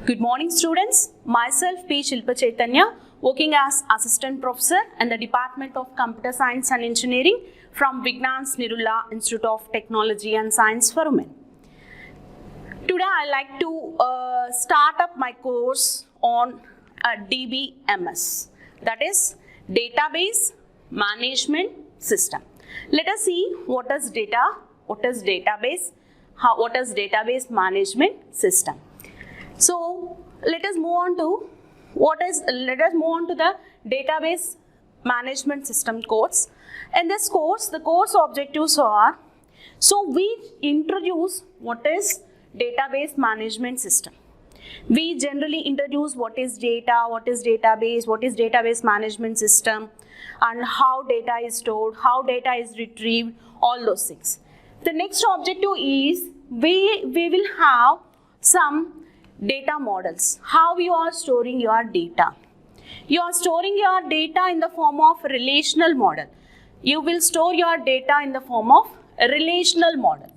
Good morning, students. Myself P. Shilpa Chaitanya, working as Assistant Professor in the Department of Computer Science and Engineering from Vignans Nirula Institute of Technology and Science for Women. Today, I like to start up my course on DBMS, that is Database Management System. Let us see what is database, what is database management system. So let us move on to the database management system course. In this course, the course objectives are, so we introduce what is database management system. We generally introduce what is data, what is database, what is database management system, and how data is stored, how data is retrieved, all those things. The next objective is we will have some data models, how you are storing your data. You are storing your data in the form of relational model. You will store your data in the form of a relational model.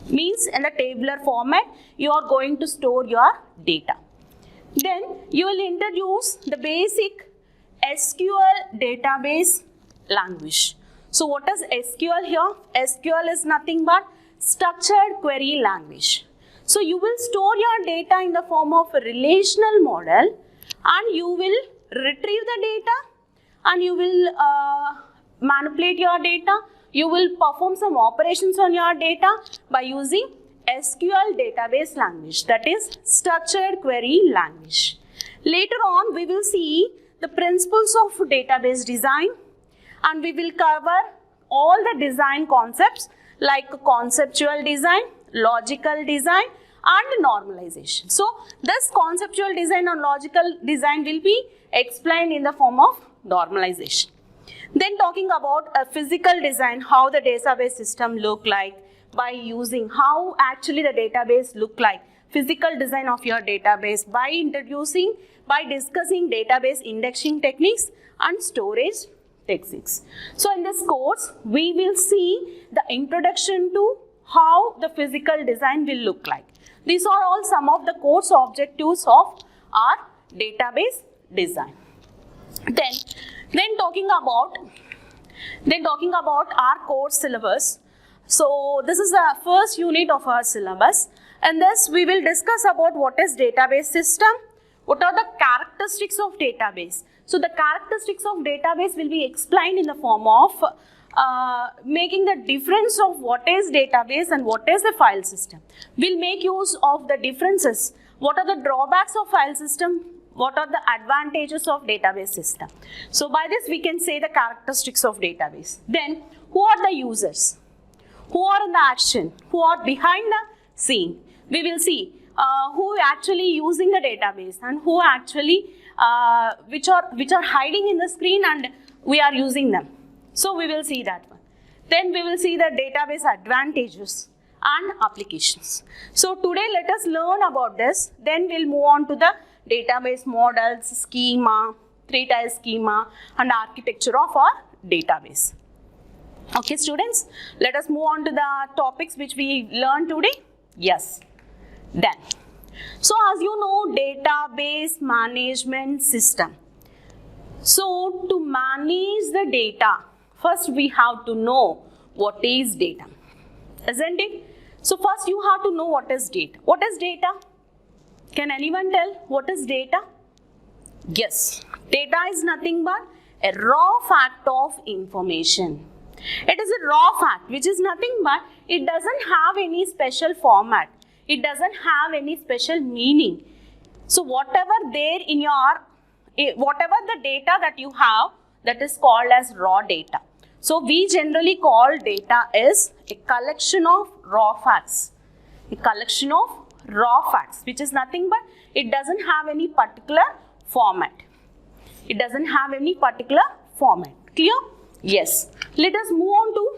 Means in the tabular format, you are going to store your data. Then you will introduce the basic SQL database language. So what is SQL here? SQL is nothing but structured query language. So you will store your data in the form of a relational model, and you will retrieve the data, and you will manipulate your data. You will perform some operations on your data by using SQL database language, that is structured query language. Later on, we will see the principles of database design, and we will cover all the design concepts like conceptual design, logical design, and normalization. So this conceptual design and logical design will be explained in the form of normalization. Then talking about a physical design, how the database system look like by using, how actually the database look like, physical design of your database by discussing database indexing techniques and storage techniques. So in this course, we will see the introduction to how the physical design will look like. These are all some of the course objectives of our database design. Then talking about our course syllabus. So this is the first unit of our syllabus. In this, we will discuss about what is database system, what are the characteristics of database. So the characteristics of database will be explained in the form of making the difference of what is database and what is the file system. We'll make use of the differences. What are the drawbacks of file system? What are the advantages of database system? So by this we can say the characteristics of database. Then who are the users? Who are in the action? Who are behind the scene? We will see who actually using the database and who actually which are hiding in the screen and we are using them. So we will see that one. Then we will see the database advantages and applications. So today let us learn about this. Then we'll move on to the database models, schema, three-tier schema, and architecture of our database. Okay, students, let us move on to the topics which we learned today. Yes. Then, so as you know, database management system. So to manage the data, first we have to know what is data, isn't it? So first you have to know what is data. What is data? Can anyone tell what is data? Yes, data is nothing but a raw fact of information. It is a raw fact which is nothing but it doesn't have any special format. It doesn't have any special meaning. So whatever there in your, whatever the data that you have, that is called as raw data. So we generally call data as a collection of raw facts. A collection of raw facts which is nothing but it doesn't have any particular format. It doesn't have any particular format. Clear? Yes. Let us move on to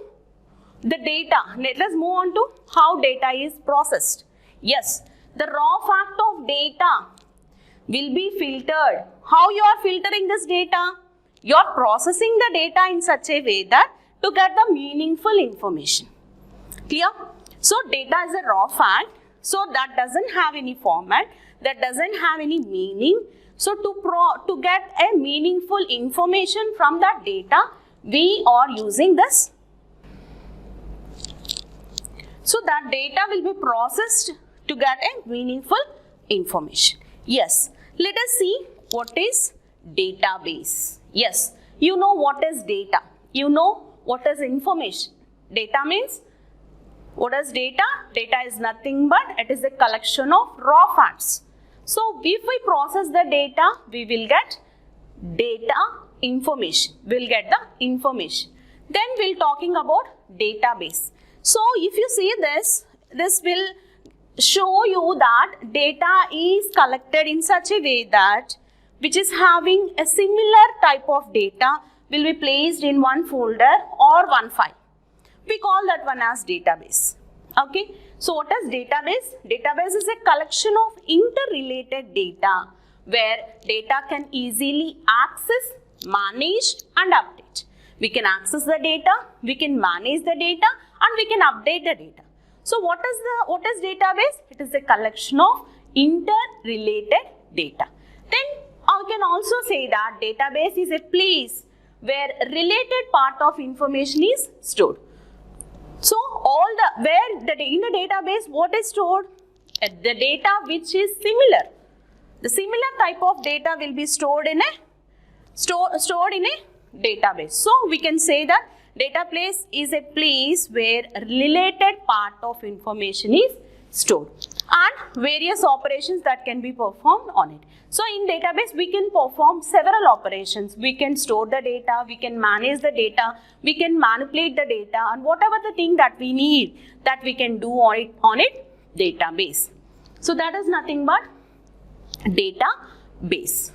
the data. Let us move on to how data is processed. Yes, the raw fact of data will be filtered. How you are filtering this data? You are processing the data in such a way that to get the meaningful information. Clear? So data is a raw fact. So that doesn't have any format, that doesn't have any meaning. So to get a meaningful information from that data, we are using this. So that data will be processed to get a meaningful information. Yes, let us see what is database. Yes, you know what is data. You know what is information. Data means, what is data? Data is nothing but it is a collection of raw facts. So if we process the data, we will get data information. We'll get the information. Then we'll talking about database. So if you see this will show you that data is collected in such a way that which is having a similar type of data will be placed in one folder or one file. We call that one as database. Okay. So what is database? Database is a collection of interrelated data where data can easily access, manage and update. We can access the data, we can manage the data and we can update the data. So what is database? It is a collection of interrelated data. Then I can also say that database is a place where related part of information is stored. So in the database, what is stored? The data which is similar. The similar type of data will be stored in a database. So we can say that database is a place where related part of information is stored and various operations that can be performed on it. So in database we can perform several operations. We can store the data, we can manage the data, we can manipulate the data and whatever the thing that we need that we can do on it database. So that is nothing but database.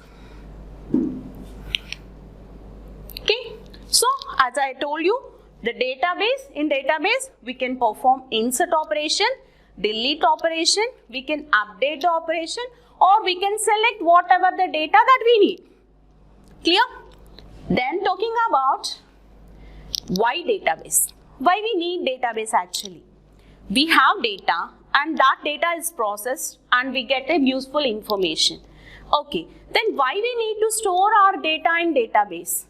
Okay. So as I told you, in database we can perform insert operation, delete operation, we can update the operation or we can select whatever the data that we need. Clear? Then talking about why database. Why we need database actually? We have data and that data is processed and we get a useful information. Okay, then why we need to store our data in database?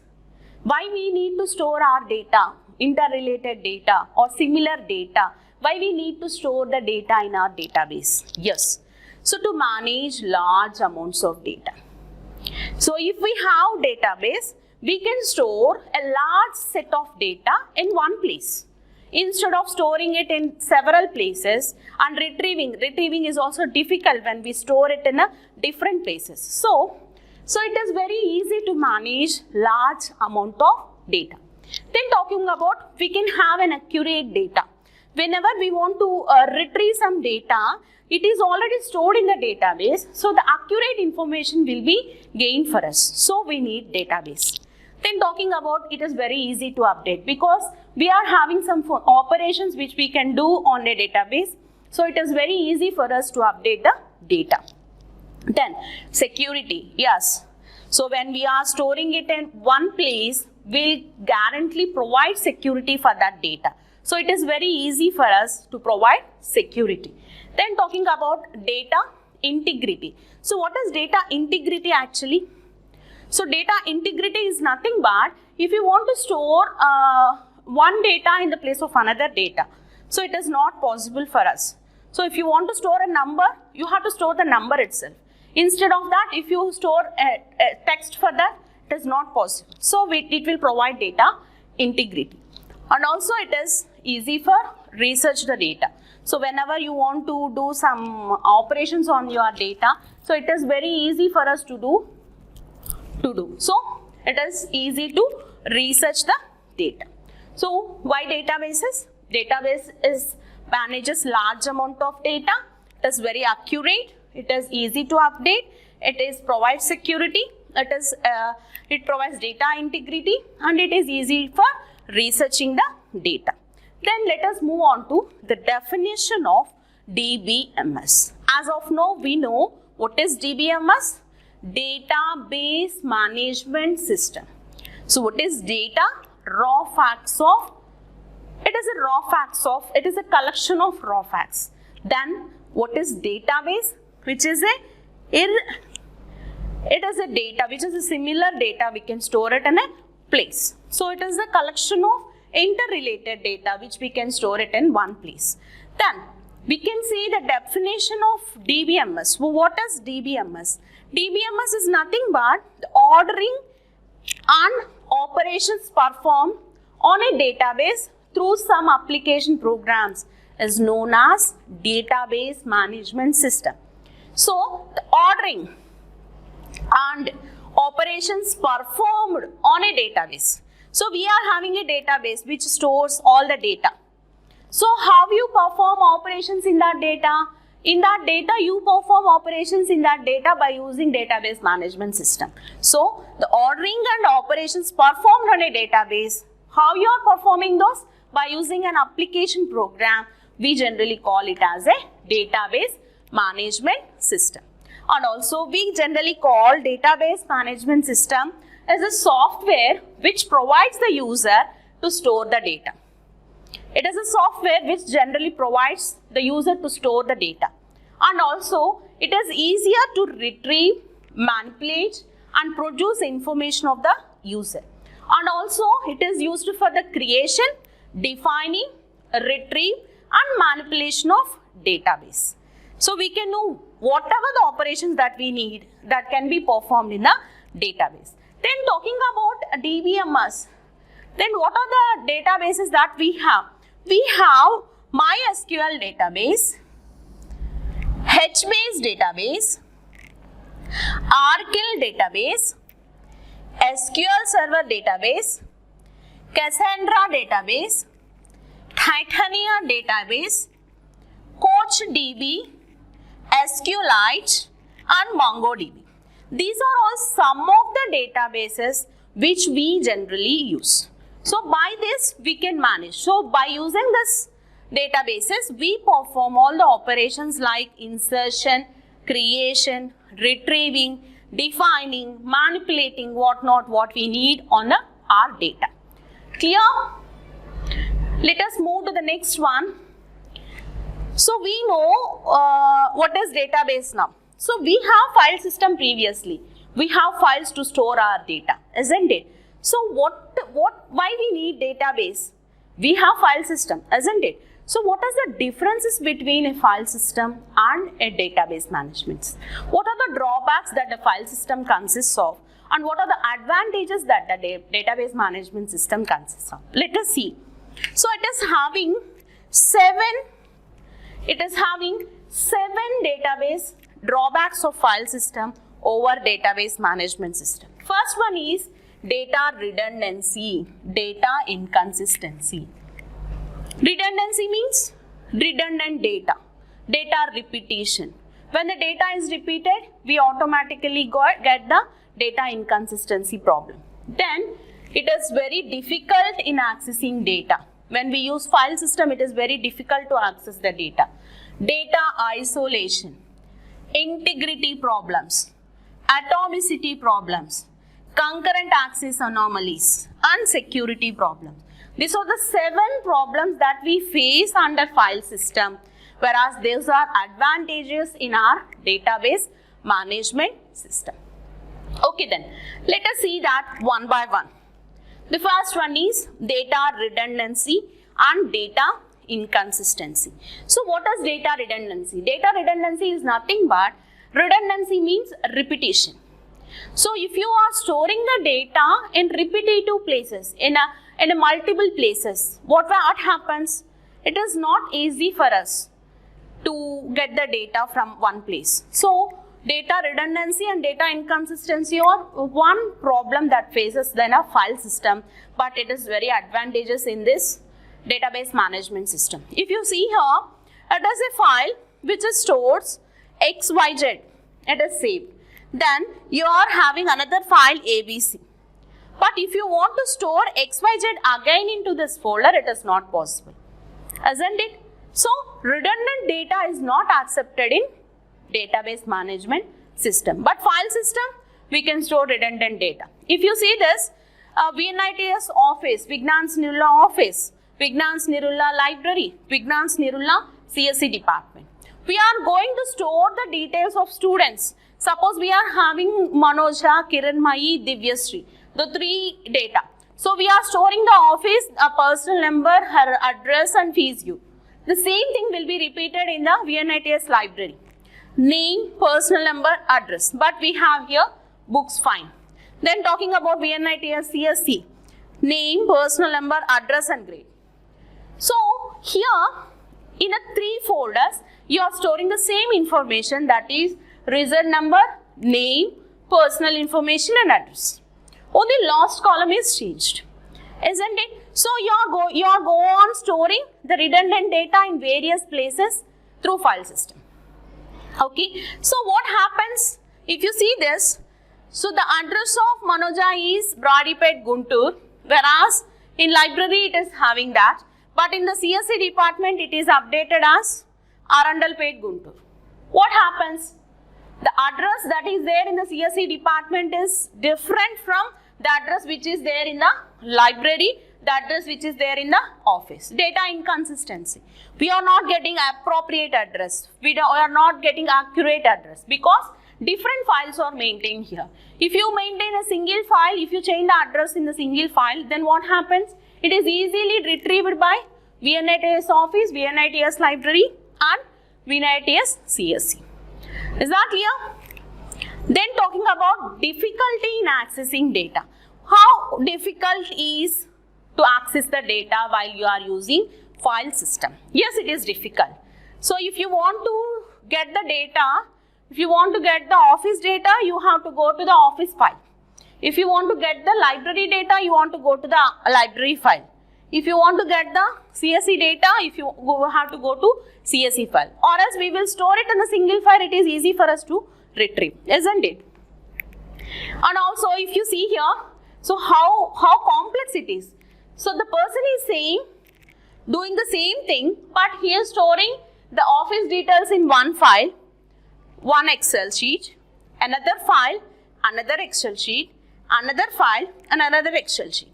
Why we need to store our data, interrelated data or similar data? Why we need to store the data in our database? Yes. So to manage large amounts of data. So if we have database, we can store a large set of data in one place. Instead of storing it in several places and retrieving is also difficult when we store it in different places. So it is very easy to manage large amount of data. Then talking about we can have an accurate data. Whenever we want to retrieve some data, it is already stored in the database. So the accurate information will be gained for us. So we need database. Then talking about it is very easy to update because we are having some operations which we can do on a database. So it is very easy for us to update the data. Then security, yes. So when we are storing it in one place, we'll guarantee provide security for that data. So it is very easy for us to provide security. Then talking about data integrity. So what is data integrity actually? So data integrity is nothing but if you want to store one data in the place of another data. So it is not possible for us. So if you want to store a number, you have to store the number itself. Instead of that, if you store a text for that, it is not possible. So it will provide data integrity. And also it is easy for research the data. So whenever you want to do some operations on your data, so it is very easy for us to do. So it is easy to research the data. So why databases? Database manages large amount of data. It is very accurate. It is easy to update. It provides security. It provides data integrity and it is easy for researching the data. Then let us move on to the definition of DBMS. As of now, we know what is DBMS? Database Management System. So what is data? Raw facts of, it is a collection of raw facts. Then What is database? Which is it is a data which is a similar data, we can store it in a place. So it is a collection of interrelated data which we can store it in one place. Then we can see the definition of DBMS. What is DBMS? DBMS is nothing but the ordering and operations performed on a database through some application programs is known as database management system. So the ordering and operations performed on a database. So we are having a database which stores all the data. So how you perform operations in that data? In that data, you perform operations in that data by using database management system. So the ordering and operations performed on a database, how you are performing those? By using an application program, we generally call it as a database management system. And also we generally call database management system as a software which provides the user to store the data. It is a software which generally provides the user to store the data. And also it is easier to retrieve, manipulate and produce information of the user. And also it is used for the creation, defining, retrieve and manipulation of database. So we can know whatever the operations that we need that can be performed in a database. Then talking about DBMS, then what are the databases that we have? We have MySQL database, HBase database, Oracle database, SQL Server database, Cassandra database, Titania database, CoachDB, SQLite and MongoDB. These are all some of the databases which we generally use. So by this we can manage. So by using this databases, we perform all the operations like insertion, creation, retrieving, defining, manipulating whatnot what we need on our data. Clear? Let us move to the next one. So we know what is database now. So we have file system previously. We have files to store our data, isn't it? So why we need database? We have file system, isn't it? So what is the differences between a file system and a database management? What are the drawbacks that the file system consists of? And what are the advantages that the database management system consists of? Let us see. So it is having seven database drawbacks of file system over database management system. First one is data redundancy, data inconsistency. Redundancy means redundant data, data repetition. When the data is repeated, we automatically get the data inconsistency problem. Then it is very difficult in accessing data. When we use file system, it is very difficult to access the data. Data isolation, integrity problems, atomicity problems, concurrent access anomalies, and security problems. These are the 7 problems that we face under file system, whereas these are advantages in our database management system. Okay then, let us see that one by one. The first one is data redundancy and data inconsistency. So what is data redundancy? Data redundancy is nothing but redundancy means repetition. So if you are storing the data in repetitive places, in a multiple places, what happens? It is not easy for us to get the data from one place. So data redundancy and data inconsistency are one problem that faces then a file system, but it is very advantageous in this database management system. If you see here, it is a file which stores XYZ, it is saved. Then you are having another file ABC. But if you want to store XYZ again into this folder, it is not possible, isn't it? So redundant data is not accepted in database management system. But file system, we can store redundant data. If you see this, VNITS office, Vignans Nirula office, Vignans Nirula library, Vignans Nirula CSC department. we are going to store the details of students. Suppose we are having Manoja, Kiranmayi, Divyasri, the 3 data. So we are storing the office, a personal number, her address and fees due. The same thing will be repeated in the VNITS library. Name, personal number, address. But we have here books, fine. Then talking about VNITS CSC. Name, personal number, address and grade. So here in a 3 folders, you are storing the same information, that is result number, name, personal information and address. Only last column is changed, isn't it? So you are go on storing the redundant data in various places through file system. Okay. So what happens if you see this? So the address of Manoja is Bradipet, Guntur, whereas in library it is having that, but in the CSC department it is updated as Arundalpet, Guntur. What happens? The address that is there in the CSC department is different from the address which is there in the library, the address which is there in the office. Data inconsistency. We are not getting appropriate address. We are not getting accurate address because different files are maintained here. If you maintain a single file, if you change the address in the single file, then what happens? It is easily retrieved by VNITS office, VNITS library and VNITS CSC. Is that clear? Then talking about difficulty in accessing data. How difficult is to access the data while you are using file system? Yes, it is difficult. So if you want to get the data, if you want to get the office data, you have to go to the office file. If you want to get the library data, you want to go to the library file. If you want to get the CSC data, have to go to CSC file, or else we will store it in a single file. It is easy for us to retrieve, isn't it? And also if you see here, so how complex it is. So the person is saying, doing the same thing, but he is storing the office details in one file, one Excel sheet, another file, another Excel sheet, another file, and another Excel sheet.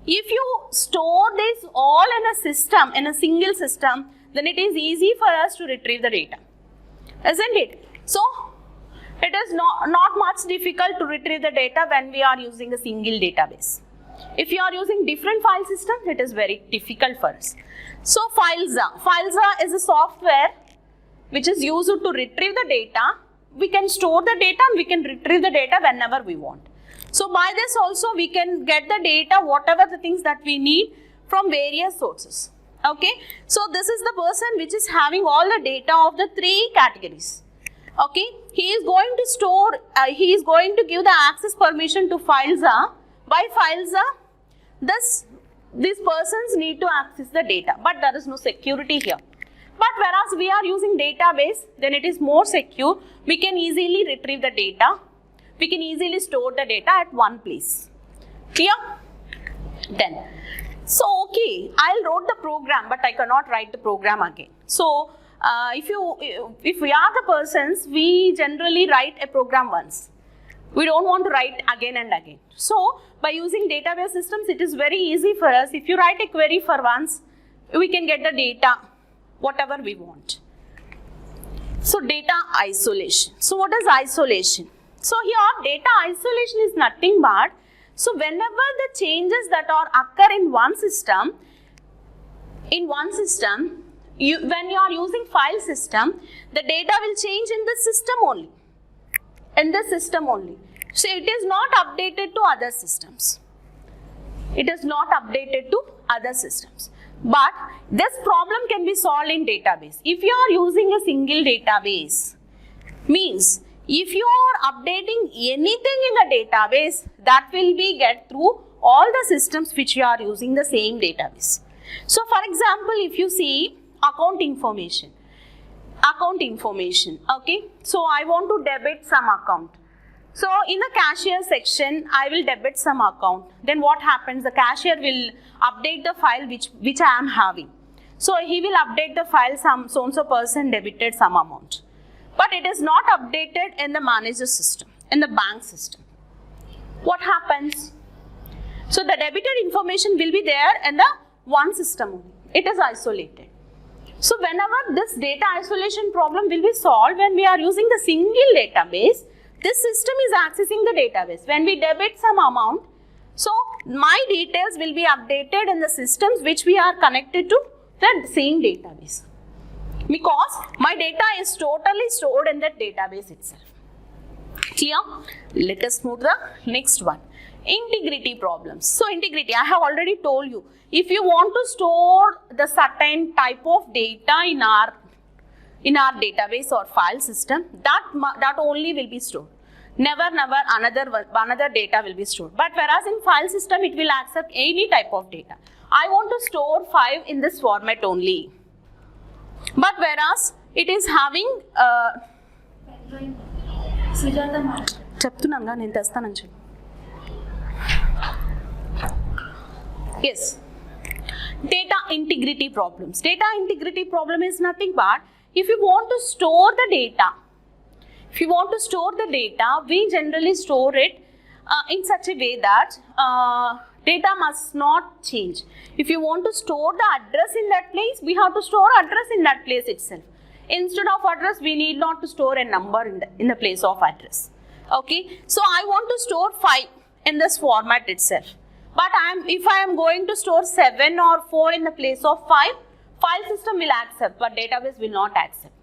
If you store this all in a system, in a single system, then it is easy for us to retrieve the data, isn't it? So it is not much difficult to retrieve the data when we are using a single database. If you are using different file systems, it is very difficult for us. So FileZa. FileZa is a software which is used to retrieve the data. We can store the data and we can retrieve the data whenever we want. So by this also we can get the data, whatever the things that we need from various sources. Okay. So this is the person which is having all the data of the 3 categories. Okay. He is going to store, he is going to give the access permission to FileZa. By FileZa, these persons need to access the data, but there is no security here. But whereas we are using database, then it is more secure. We can easily retrieve the data. We can easily store the data at one place. Clear? Then, so okay, I'll wrote the program, but I cannot write the program again. So if we are the persons, we generally write a program once. We don't want to write again and again. So by using database systems, it is very easy for us. If you write a query for once, we can get the data, whatever we want. So data isolation. So what is isolation? So here data isolation is nothing but, so whenever the changes that are occur in one system, when you are using file system, the data will change in the system only. In the system only. So it is not updated to other systems. It is not updated to other systems. But this problem can be solved in database. If you are using a single database, means if you are updating anything in the database, that will be get through all the systems which you are using the same database. So for example, if you see account information, okay. So I want to debit some account. So in the cashier section, I will debit some account. Then what happens? The cashier will update the file which I am having. So he will update the file, so and so person debited some amount. But it is not updated in the manager system, in the bank system. What happens? So the debited information will be there in the one system only. It is isolated. So whenever this data isolation problem will be solved when we are using the single database, this system is accessing the database. When we debit some amount, so my details will be updated in the systems which we are connected to the same database. Because my data is totally stored in that database itself. Clear? Let us move to the next one. Integrity problems. So integrity, I have already told you, if you want to store the certain type of data in our database or file system, that only will be stored. Never another data will be stored. But whereas in file system, it will accept any type of data. I want to store 5 in this format only. But whereas it is having yes, data integrity problems. Data integrity problem is nothing but if you want to store the data. If you want to store the data, we generally store it in such a way that data must not change. If you want to store the address in that place, we have to store address in that place itself. Instead of address, we need not to store a number in the place of address. Okay, so I want to store 5 in this format itself. But if I am going to store 7 or 4 in the place of 5, file system will accept, but database will not accept.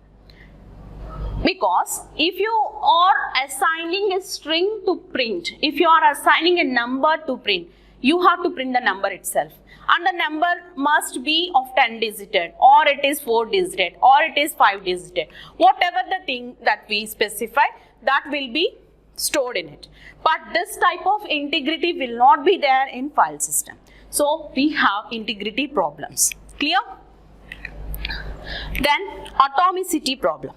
Because if you are assigning a string to print, if you are assigning a number to print, you have to print the number itself. And the number must be of 10 digit, or it is 4 digit, or it is 5 digit. Whatever the thing that we specify, that will be stored in it. But this type of integrity will not be there in file system. So we have integrity problems. Clear? Then atomicity problem.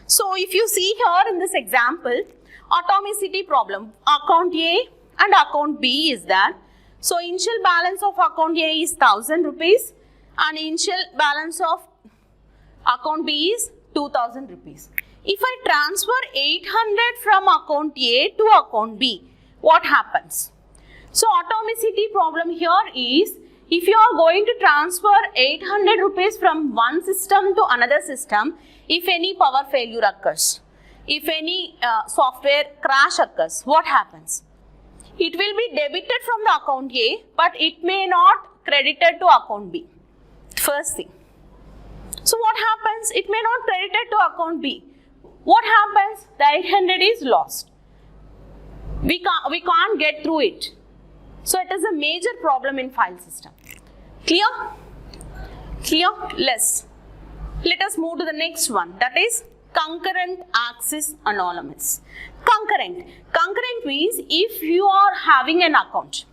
So if you see here in this example, atomicity problem, account A and account B is there. So initial balance of account A is 1000 rupees and initial balance of account B is 2000 rupees. If I transfer 800 from account A to account B, what happens? So atomicity problem here is, if you are going to transfer 800 rupees from one system to another system, if any power failure occurs, if any software crash occurs, what happens? It will be debited from the account A, but it may not credited to account B. First thing. So what happens? It may not credited to account B. What happens? The 800 is lost. We can't get through it. So it is a major problem in file system. Clear? Clear? Less. Let us move to the next one. That is concurrent access anonymous. Concurrent. Concurrent means if you are having an account.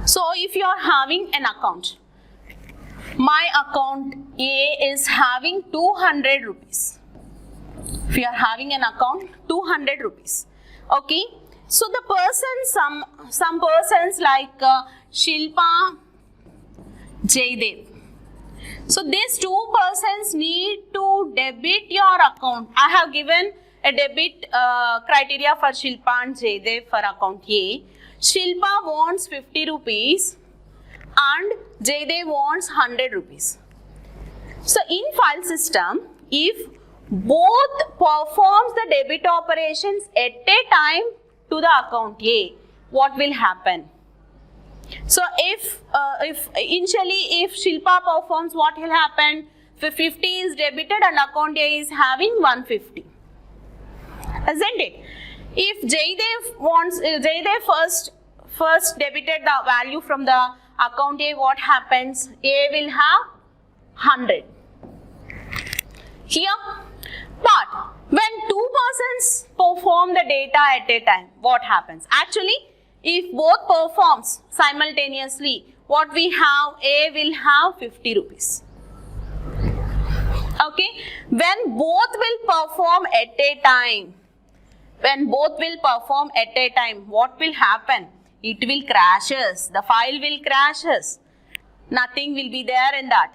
So if you are having an account, my account A is having 200 rupees. If you are having an account, 200 rupees. Okay. So the person, some persons like Shilpa, Jaydev. So these two persons need to debit your account. I have given a debit criteria for Shilpa and Jaydev for account A. Shilpa wants 50 rupees and Jaydev wants 100 rupees. So in file system, if both performs the debit operations at a time to the account A, what will happen? So if initially if Shilpa performs, what will happen? 50 is debited and account A is having 150. Isn't it? If Jaydev first debited the value from the account A, what happens? A will have 100. Here, but when two persons perform the data at a time, what happens? Actually, if both performs simultaneously, what we have, A will have 50 rupees. Okay, when both will perform at a time, what will happen? It will crashes, the file will crashes, nothing will be there in that.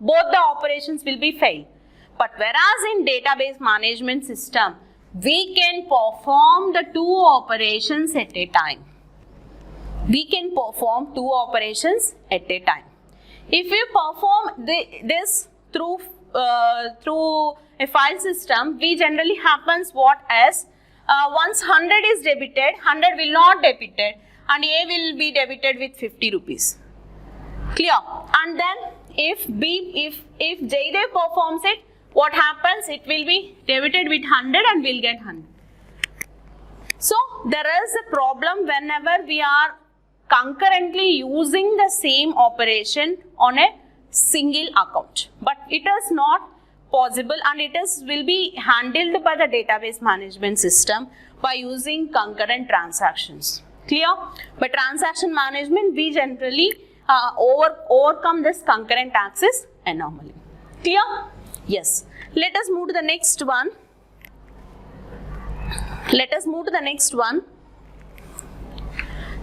Both the operations will be failed. But whereas in database management system, we can perform the two operations at a time. We can perform two operations at a time. If we perform this through a file system, we generally happens what as once 100 is debited, 100 will not debited, and A will be debited with 50 rupees. Clear? And then if Jaydev performs it, what happens? It will be debited with 100 and we'll get 100. So there is a problem whenever we are concurrently using the same operation on a single account, but it is not possible, and it will be handled by the database management system by using concurrent transactions. Clear? By transaction management, we generally overcome this concurrent access anomaly. Clear? Yes. Let us move to the next one.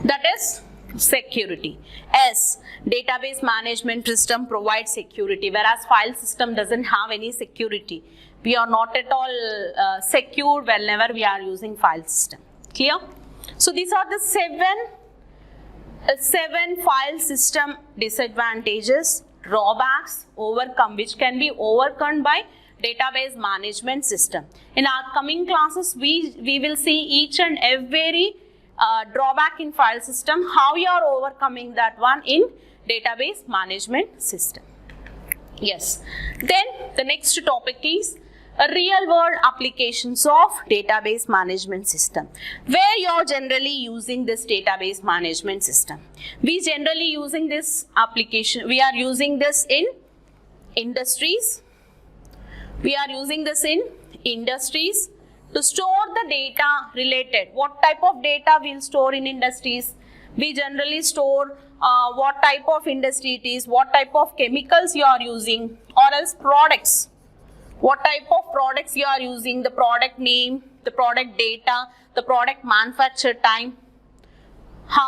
That is security. Yes, database management system provides security, whereas file system doesn't have any security. We are not at all secure whenever we are using file system. Clear? So these are the seven file system disadvantages, drawbacks which can be overcome by database management system. In our coming classes, we will see each and every drawback in file system, how you are overcoming that one in database management system. Yes. Then the next topic is real world applications of database management system, where you are generally using this database management system. We generally using this application, we are using this in industries. We are using this in industries to store the data related. What type of data we'll store in industries? We generally store what type of industry it is, what type of chemicals you are using, or else products. What type of products you are using, the product name, the product data, the product manufacture time,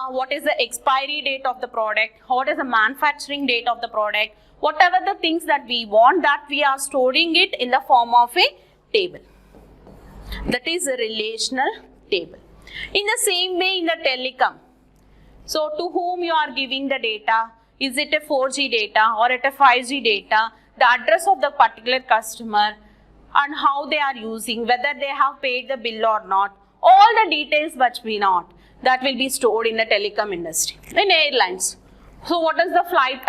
what is the expiry date of the product, what is the manufacturing date of the product, whatever the things that we want, that we are storing it in the form of a table. That is a relational table. In the same way in the telecom, so to whom you are giving the data, is it a 4G data or it a 5G data, the address of the particular customer and how they are using, whether they have paid the bill or not, all the details which we know, that will be stored in the telecom industry. In airlines, so what is the flight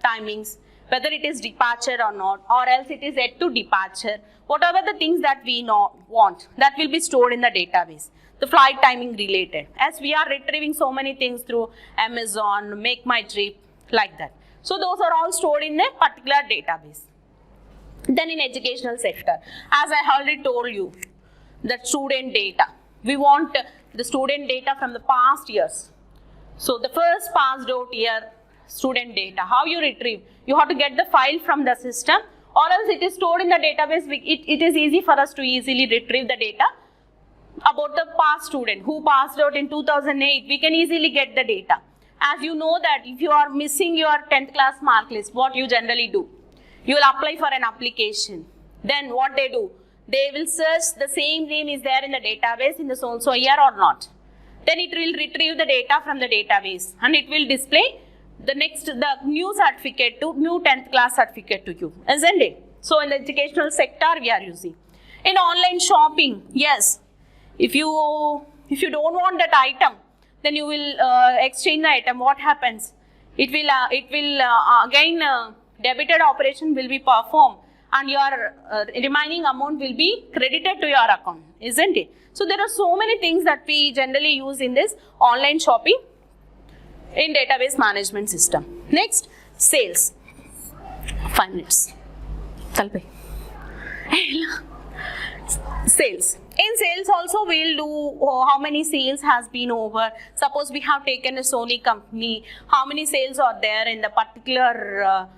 timings, whether it is departure or not, or else it is yet to departure, whatever the things that we want, that will be stored in the database. The flight timing related, as we are retrieving so many things through Amazon, Make My Trip, like that. So those are all stored in a particular database. Then in educational sector, as I already told you, the student data. We want the student data from the past years. So the first passed out year student data, how you retrieve? You have to get the file from the system, or else it is stored in the database. It is easy for us to easily retrieve the data about the past student who passed out in 2008. We can easily get the data. As you know that if you are missing your 10th class mark list, what you generally do? You will apply for an application. Then what they do? They will search the same name is there in the database in the so-and-so year or not. Then it will retrieve the data from the database and it will display the new certificate to new 10th class certificate to you, isn't it? So in the educational sector we are using. In online shopping, yes, if you don't want that item, then you will exchange the item. What happens? It will again debited operation will be performed and your remaining amount will be credited to your account, isn't it? So there are so many things that we generally use in this online shopping in database management system. Next, sales. 5 minutes. Sales. In sales also we will do how many sales has been over. Suppose we have taken a Sony company, how many sales are there in the particular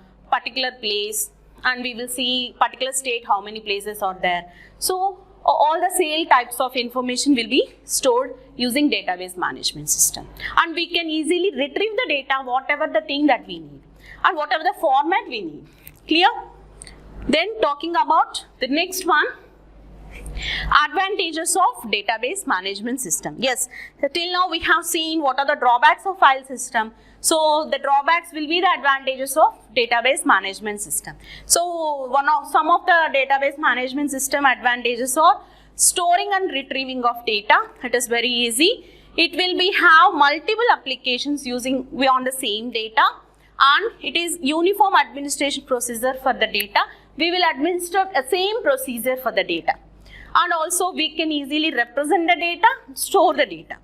place, and we will see particular state how many places are there. So all the sale types of information will be stored using database management system, and we can easily retrieve the data whatever the thing that we need and whatever the format we need. Clear? Then talking about the next one, advantages of database management system. Yes, till now we have seen what are the drawbacks of file system. So the drawbacks will be the advantages of database management system. So some of the database management system advantages are storing and retrieving of data. It is very easy. It will be have multiple applications using on the same data, and it is uniform administration procedure for the data. We will administer a same procedure for the data, and also we can easily represent the data, store the data.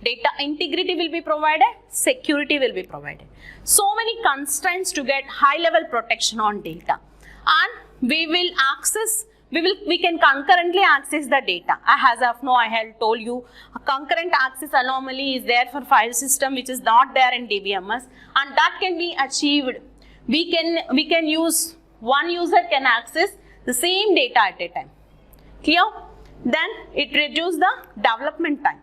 Data integrity will be provided, security will be provided. So many constraints to get high level protection on data, and we can concurrently access the data. As of now, I have told you a concurrent access anomaly is there for file system, which is not there in DBMS, and that can be achieved. We can use one user can access the same data at a time. Clear? Then it reduces the development time.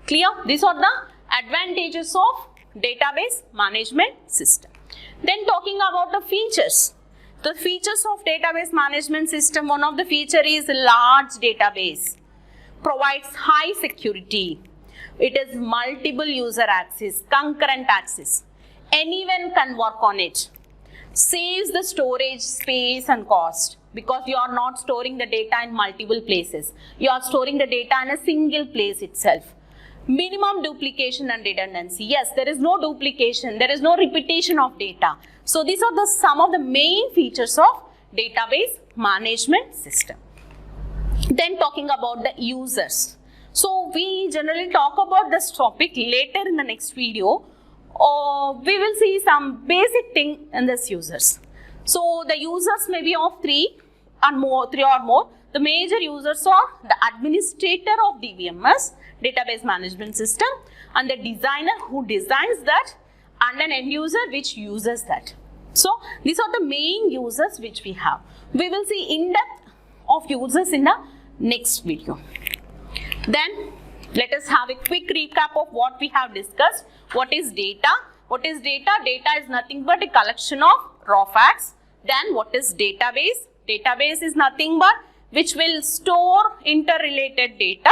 Clear? These are the advantages of database management system. Then talking about the features. The features of database management system, one of the feature is large database, provides high security. It is multiple user access, concurrent access. Anyone can work on it. Saves the storage space and cost, because you are not storing the data in multiple places. You are storing the data in a single place itself. Minimum duplication and redundancy. Yes, there is no duplication, there is no repetition of data. So these are some of the main features of database management system. Then talking about the users. So we generally talk about this topic later in the next video. We will see some basic thing in this users. So the users may be of three or more. The major users are the administrator of DBMS, database management system, and the designer who designs that, and an end user which uses that. So these are the main users which we have. We will see in depth of users in the next video. Then let us have a quick recap of what we have discussed. What is data? What is data? Data is nothing but a collection of raw facts. Then what is database? Database is nothing but which will store interrelated data.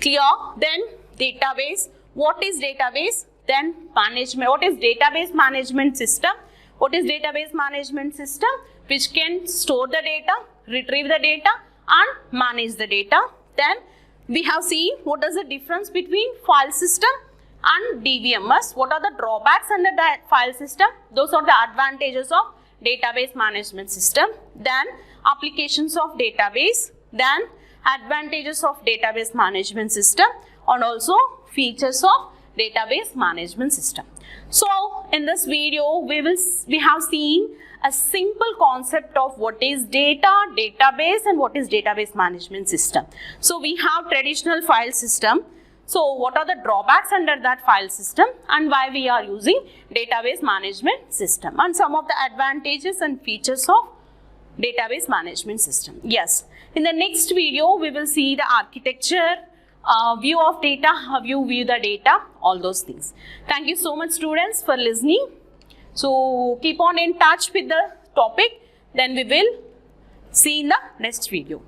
Clear? Then database. What is database? Then management. What is database management system? What is database management system? Which can store the data, retrieve the data, and manage the data. Then we have seen what is the difference between file system and DBMS. What are the drawbacks under the file system? Those are the advantages of database management system. Then applications of database. Then advantages of database management system, and also features of database management system. So in this video we have seen a simple concept of what is data, database, and what is database management system. So we have traditional file system. So what are the drawbacks under that file system, and why we are using database management system, and some of the advantages and features of database management system. Yes, in the next video we will see the architecture, view of data, how you view the data, all those things. Thank you so much students for listening. So keep on in touch with the topic, then we will see in the next video.